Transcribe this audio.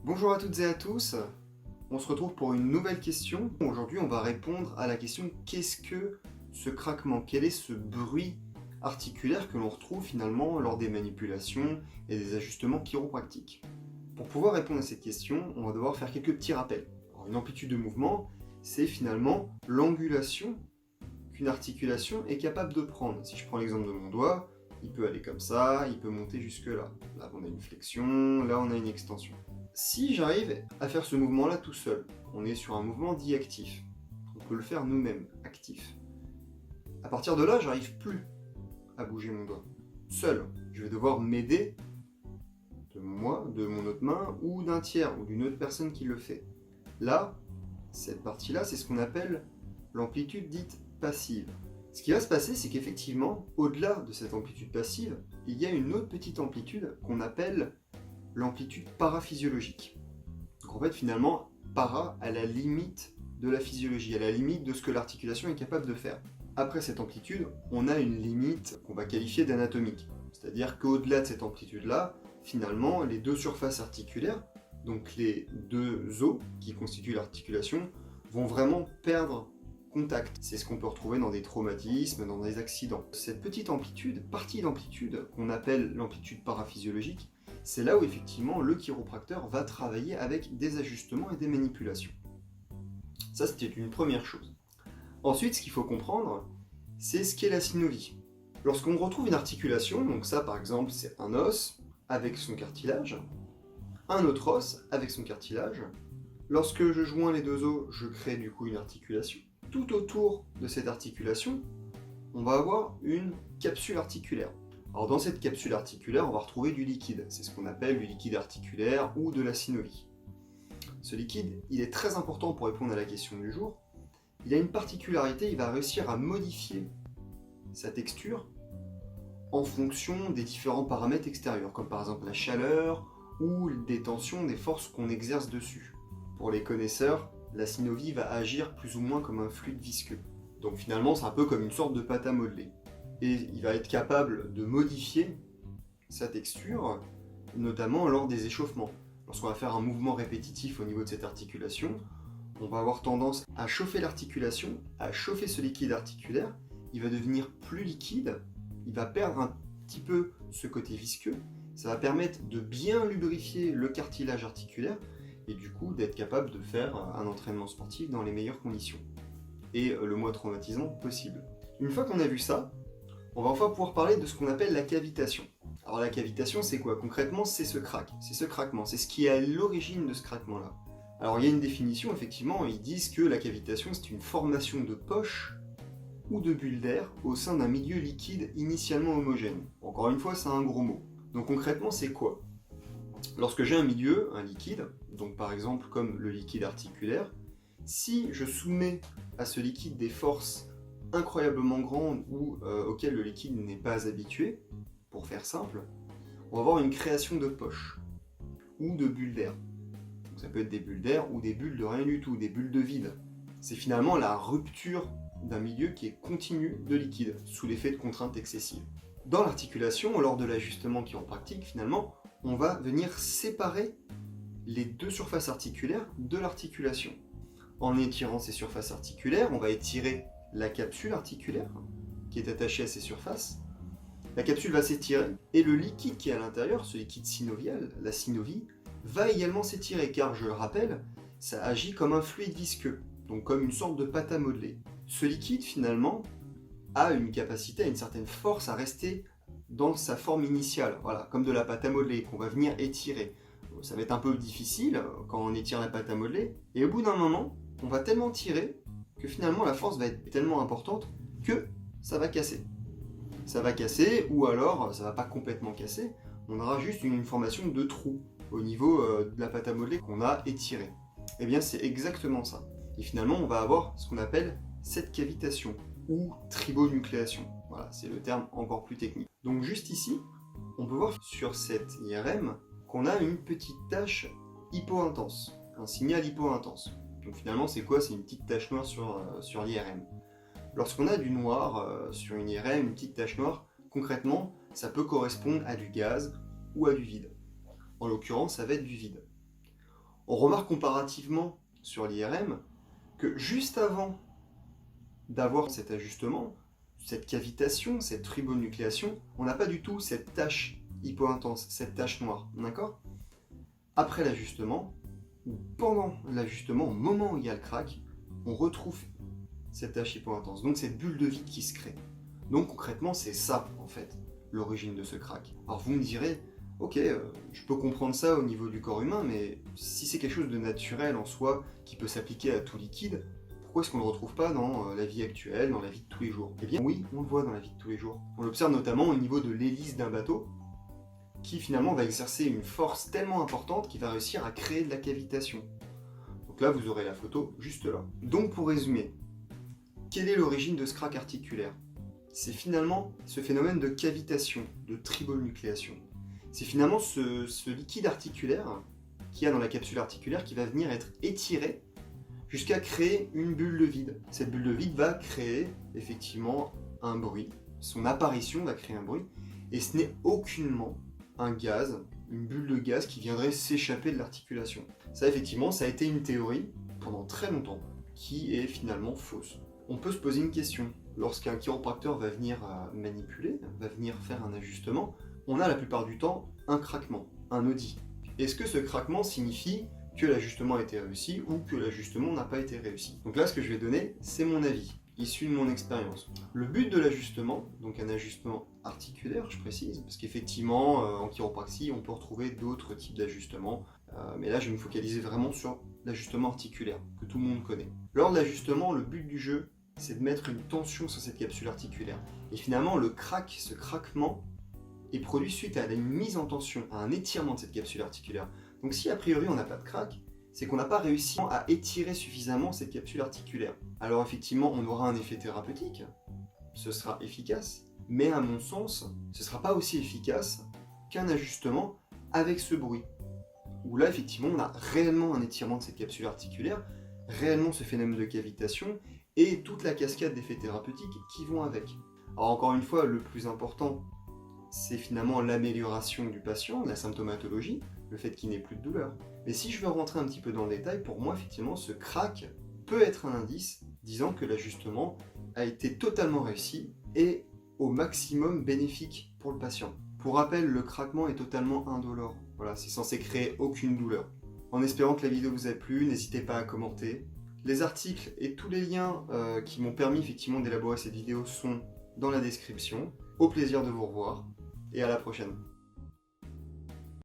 Bonjour à toutes et à tous, on se retrouve pour une nouvelle question. Aujourd'hui on va répondre à la question qu'est-ce que ce craquement? Quel est ce bruit articulaire que l'on retrouve finalement lors des manipulations et des ajustements chiropractiques? Pour pouvoir répondre à cette question, on va devoir faire quelques petits rappels. Alors, une amplitude de mouvement, c'est finalement l'angulation qu'une articulation est capable de prendre. Si je prends l'exemple de mon doigt, il peut aller comme ça, il peut monter jusque là. Là on a une flexion, là on a une extension. Si j'arrive à faire ce mouvement-là tout seul, on est sur un mouvement dit actif. On peut le faire nous-mêmes, actif. À partir de là, j'arrive plus à bouger mon doigt. Seul, je vais devoir m'aider de moi, de mon autre main, ou d'un tiers, ou d'une autre personne qui le fait. Là, cette partie-là, c'est ce qu'on appelle l'amplitude dite passive. Ce qui va se passer, c'est qu'effectivement, au-delà de cette amplitude passive, il y a une autre petite amplitude qu'on appelle l'amplitude paraphysiologique. Donc en fait, finalement, para à la limite de la physiologie, à la limite de ce que l'articulation est capable de faire. Après cette amplitude, on a une limite qu'on va qualifier d'anatomique. C'est-à-dire qu'au-delà de cette amplitude-là, finalement, les deux surfaces articulaires, donc les deux os qui constituent l'articulation, vont vraiment perdre contact. C'est ce qu'on peut retrouver dans des traumatismes, dans des accidents. Cette petite amplitude, partie d'amplitude, qu'on appelle l'amplitude paraphysiologique, c'est là où effectivement le chiropracteur va travailler avec des ajustements et des manipulations. Ça, c'était une première chose. Ensuite, ce qu'il faut comprendre, c'est ce qu'est la synovie. Lorsqu'on retrouve une articulation, donc ça par exemple c'est un os avec son cartilage, un autre os avec son cartilage, lorsque je joins les deux os, je crée du coup une articulation. Tout autour de cette articulation, on va avoir une capsule articulaire. Alors dans cette capsule articulaire, on va retrouver du liquide. C'est ce qu'on appelle du liquide articulaire ou de la synovie. Ce liquide, il est très important pour répondre à la question du jour. Il a une particularité, il va réussir à modifier sa texture en fonction des différents paramètres extérieurs, comme par exemple la chaleur ou des tensions, des forces qu'on exerce dessus. Pour les connaisseurs, la synovie va agir plus ou moins comme un fluide visqueux. Donc finalement, c'est un peu comme une sorte de pâte à modeler. Et il va être capable de modifier sa texture, notamment lors des échauffements. Lorsqu'on va faire un mouvement répétitif au niveau de cette articulation, on va avoir tendance à chauffer l'articulation, à chauffer ce liquide articulaire, il va devenir plus liquide, il va perdre un petit peu ce côté visqueux, ça va permettre de bien lubrifier le cartilage articulaire et du coup d'être capable de faire un entraînement sportif dans les meilleures conditions et le moins traumatisant possible. Une fois qu'on a vu ça, on va enfin pouvoir parler de ce qu'on appelle la cavitation. Alors la cavitation, c'est quoi? Concrètement, c'est ce crack, c'est ce craquement, c'est ce qui est à l'origine de ce craquement-là. Alors il y a une définition, effectivement, ils disent que la cavitation, c'est une formation de poche ou de bulle d'air au sein d'un milieu liquide initialement homogène. Encore une fois, c'est un gros mot. Donc concrètement, c'est quoi? Lorsque j'ai un milieu, un liquide, donc par exemple comme le liquide articulaire, si je soumets à ce liquide des forces incroyablement grandes ou auxquelles le liquide n'est pas habitué, pour faire simple, on va avoir une création de poches ou de bulles d'air. Donc ça peut être des bulles d'air ou des bulles de rien du tout, des bulles de vide. C'est finalement la rupture d'un milieu qui est continu de liquide, sous l'effet de contraintes excessives. Dans l'articulation, lors de l'ajustement chiropractique, finalement, on va venir séparer les deux surfaces articulaires de l'articulation. En étirant ces surfaces articulaires, on va étirer la capsule articulaire qui est attachée à ces surfaces. La capsule va s'étirer et le liquide qui est à l'intérieur, ce liquide synovial, la synovie, va également s'étirer car, je le rappelle, ça agit comme un fluide visqueux, donc comme une sorte de pâte à modeler. Ce liquide finalement a une capacité, a une certaine force à rester dans sa forme initiale, voilà, comme de la pâte à modeler qu'on va venir étirer. Ça va être un peu difficile quand on étire la pâte à modeler, et au bout d'un moment, on va tellement tirer que finalement la force va être tellement importante que ça va casser. Ça va casser, ou alors ça va pas complètement casser, on aura juste une formation de trou au niveau de la pâte à modeler qu'on a étirée. Et bien c'est exactement ça. Et finalement on va avoir ce qu'on appelle cette cavitation, ou tribonucléation. Voilà, c'est le terme encore plus technique. Donc juste ici, on peut voir sur cette IRM qu'on a une petite tache hypo-intense, un signal hypo-intense. Donc finalement c'est quoi? C'est une petite tache noire sur l'IRM. Lorsqu'on a du noir sur une IRM, une petite tache noire, concrètement ça peut correspondre à du gaz ou à du vide. En l'occurrence ça va être du vide. On remarque comparativement sur l'IRM que juste avant d'avoir cet ajustement, cette cavitation, cette tribonucléation, on n'a pas du tout cette tache hypointense, cette tache noire, d'accord? Après l'ajustement, ou pendant l'ajustement, au moment où il y a le crack, on retrouve cette tache hypointense, donc cette bulle de vide qui se crée. Donc concrètement, c'est ça, en fait, l'origine de ce crack. Alors vous me direz, ok, je peux comprendre ça au niveau du corps humain, mais si c'est quelque chose de naturel en soi, qui peut s'appliquer à tout liquide, pourquoi est-ce qu'on ne le retrouve pas dans la vie actuelle, dans la vie de tous les jours? Eh bien oui, on le voit dans la vie de tous les jours. On l'observe notamment au niveau de l'hélice d'un bateau, qui finalement va exercer une force tellement importante qu'il va réussir à créer de la cavitation. Donc là, vous aurez la photo juste là. Donc pour résumer, quelle est l'origine de ce crack articulaire? C'est finalement ce phénomène de cavitation, de tribonucléation. C'est finalement ce liquide articulaire qu'il y a dans la capsule articulaire qui va venir être étiré jusqu'à créer une bulle de vide. Cette bulle de vide va créer effectivement un bruit. Son apparition va créer un bruit. Et ce n'est aucunement un gaz, une bulle de gaz qui viendrait s'échapper de l'articulation. Ça, effectivement, ça a été une théorie pendant très longtemps qui est finalement fausse. On peut se poser une question. Lorsqu'un chiropracteur va venir manipuler, va venir faire un ajustement, on a la plupart du temps un craquement, un audit. Est-ce que ce craquement signifie que l'ajustement a été réussi ou que l'ajustement n'a pas été réussi? Donc là, ce que je vais donner, c'est mon avis, issu de mon expérience. Le but de l'ajustement, donc un ajustement articulaire, je précise, parce qu'effectivement, en chiropraxie, on peut retrouver d'autres types d'ajustements, mais là, je vais me focaliser vraiment sur l'ajustement articulaire, que tout le monde connaît. Lors de l'ajustement, le but du jeu, c'est de mettre une tension sur cette capsule articulaire. Et finalement, le crack, ce craquement, est produit suite à une mise en tension, à un étirement de cette capsule articulaire. Donc si a priori on n'a pas de crack, c'est qu'on n'a pas réussi à étirer suffisamment cette capsule articulaire. Alors effectivement, on aura un effet thérapeutique, ce sera efficace, mais à mon sens, ce ne sera pas aussi efficace qu'un ajustement avec ce bruit. Où là, effectivement, on a réellement un étirement de cette capsule articulaire, réellement ce phénomène de cavitation, et toute la cascade d'effets thérapeutiques qui vont avec. Alors encore une fois, le plus important, c'est finalement l'amélioration du patient, la symptomatologie, le fait qu'il n'ait plus de douleur. Mais si je veux rentrer un petit peu dans le détail, pour moi, effectivement, ce crack peut être un indice disant que l'ajustement a été totalement réussi et au maximum bénéfique pour le patient. Pour rappel, le craquement est totalement indolore. Voilà, c'est censé créer aucune douleur. En espérant que la vidéo vous a plu, n'hésitez pas à commenter. Les articles et tous les liens qui m'ont permis effectivement d'élaborer cette vidéo sont dans la description. Au plaisir de vous revoir et à la prochaine.